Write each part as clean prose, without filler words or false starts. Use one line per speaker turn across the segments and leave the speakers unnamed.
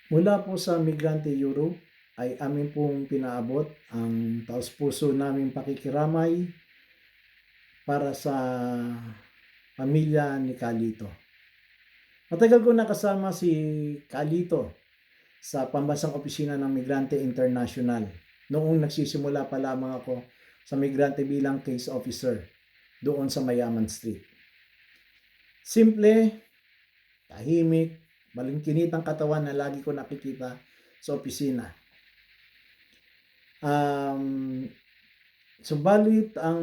Mula po sa Migrante Europe ay amin pong pinaabot ang taos-puso naming pakikiramay para sa pamilya ni Kalito. Matagal ko nakasama si Kalito sa pambansang opisina ng Migrante International noong nagsisimula pa lamang ako sa Migrante bilang case officer doon sa Mayaman Street. Simple, tahimik, malingkinit ang katawan na lagi ko nakikita sa opisina. Subalit ang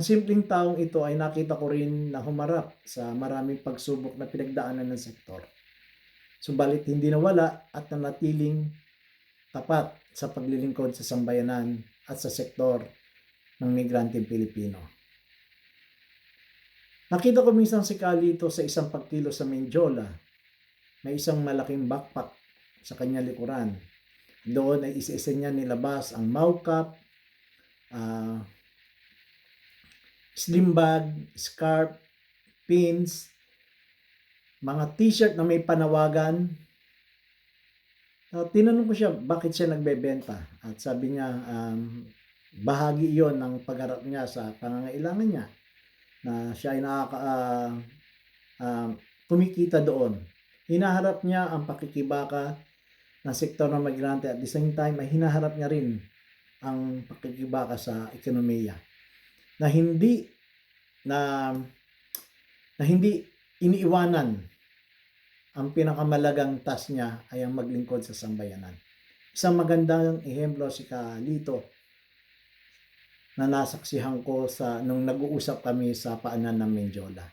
simpleng taong ito ay nakita ko rin na humarap sa maraming pagsubok na pinagdaanan ng sektor. Subalit hindi nawala at nanatiling tapat sa paglilingkod sa sambayanan at sa sektor ng migranteng Pilipino. Nakita ko minsan si Kalito sa isang pagkilo sa Menjola. May isang malaking backpack sa kanya likuran. Doon ay isa-isa niya nilabas ang mouth slim bag, scarf, pins, mga t-shirt na may panawagan. Tinanong ko siya bakit siya nagbebenta at sabi niya bahagi iyon ng pagharap niya sa pangangailangan niya na siya ay kumikita doon. Hinaharap niya ang pakikibaka ng sektor ng migrante at the same time ay hinaharap niya rin ang pakikibaka sa ekonomiya na hindi iniiwanan ang pinakamalagang task niya ay ang maglingkod sa sambayanan. Isang magandang ehemplo si Kalito na nasaksihan ko nung nag-uusap kami sa paanan ng Menjola.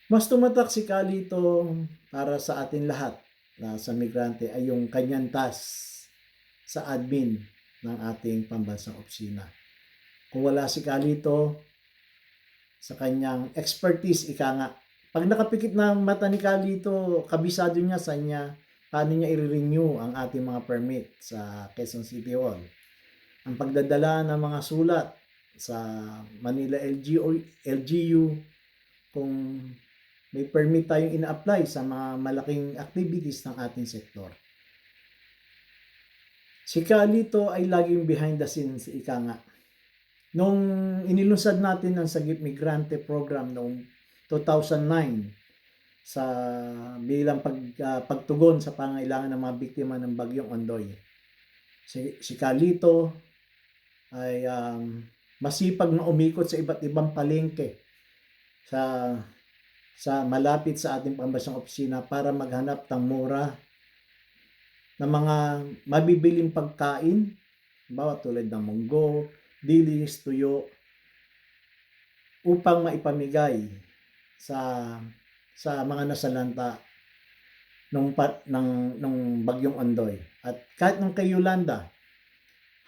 Mas tumatak si Kalito para sa atin lahat na sa migrante ay yung kanyang task sa admin ng ating pambansang opisina. Kung wala si Kalito sa kanyang expertise, ika nga, pag nakapikit na mata ni Kalito, kabisado niya sa paano niya i-renew ang ating mga permit sa Quezon City Hall. Ang pagdadala ng mga sulat sa Manila LGU kung may permit tayong ina-apply sa mga malaking activities ng ating sektor. Si Kalito ay laging behind the scenes, ika nga. Nung inilunsad natin ang Sagip Migrante Program noong 2009 sa bilang pagtugon sa pangailangan ng mga biktima ng Bagyong Ondoy. Si Kalito ay masipag na umikot sa iba't ibang palengke sa malapit sa ating pambansang opisina para maghanap ng mura na mga mabibiling pagkain, tulad ng munggo, dilis, tuyo, upang maipamigay sa mga nasalanta nung Bagyong Ondoy. At kahit nung kay Yolanda,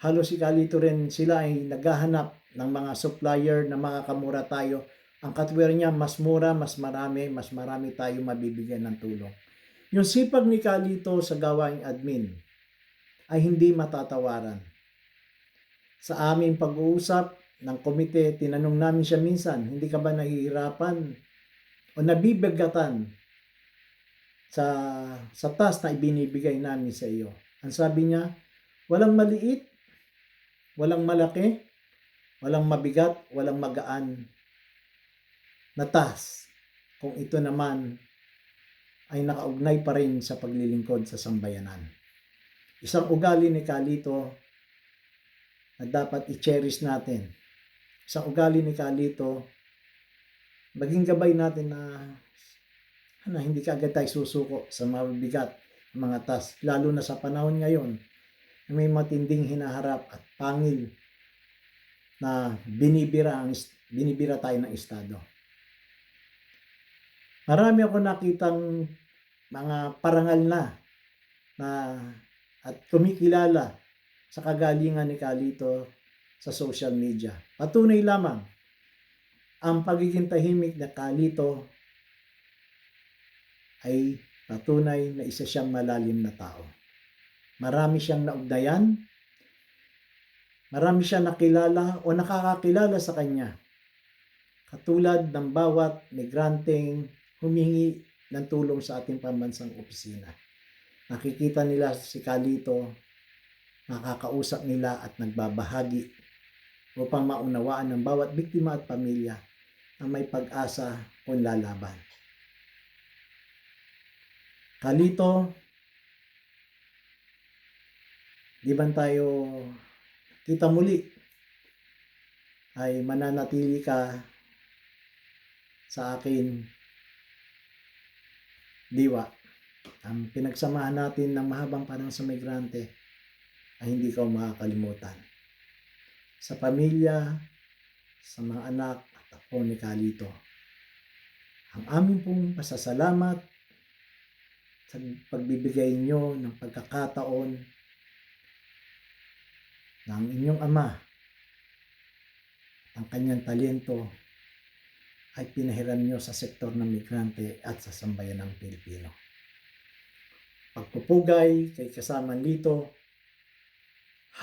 halos si Kalito rin sila ay naghahanap ng mga supplier na makakamura tayo. Ang katwiran niya, mas mura, mas marami tayo mabibigyan ng tulong. Yung sipag ni Kalito sa gawaing admin ay hindi matatawaran. Sa aming pag-uusap ng komite, tinanong namin siya minsan, hindi ka ba nahihirapan o nabibigatan sa task na ibinibigay namin sa iyo? Ang sabi niya, walang maliit, walang malaki, walang mabigat, walang magaan na task kung ito naman ay nakaugnay pa rin sa paglilingkod sa sambayanan. Isang ugali ni Kalito na dapat i-cherish natin. Isang ugali ni Kalito, maging gabay natin na hindi kaagad tayo susuko sa mabibigat mga task, lalo na sa panahon ngayon na may matinding hinaharap at pangil na binibira tayo ng Estado. Marami ako nakitang mga parangal na at kumikilala sa kagalingan ni Kalito sa social media. Patunay lamang ang pagiging tahimik na Kalito ay patunay na isa siyang malalim na tao. Marami siyang naugnayan, marami siyang nakilala o nakakakilala sa kanya. Katulad ng bawat migranteng humingi ng tulong sa ating pambansang opisina. Nakikita nila si Kalito, nakakausap nila at nagbabahagi upang maunawaan ng bawat biktima at pamilya na may pag-asa kung lalaban. Kalito, di ba tayo kita muli ay mananatili ka sa akin, diwa. Ang pinagsamahan natin ng mahabang panahon sa migrante ay hindi ko makakalimutan. Sa pamilya, sa mga anak at apo ni Kalito, ang aming pong pasasalamat sa pagbibigay nyo ng pagkakataon ng inyong ama, ang kanyang talento ay pinahiran nyo sa sektor ng migrante at sa sambayan ng Pilipino. Pagpupugay kay kasamaan dito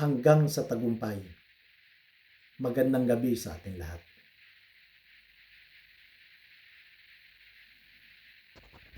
hanggang sa tagumpay. Magandang gabi sa ating lahat.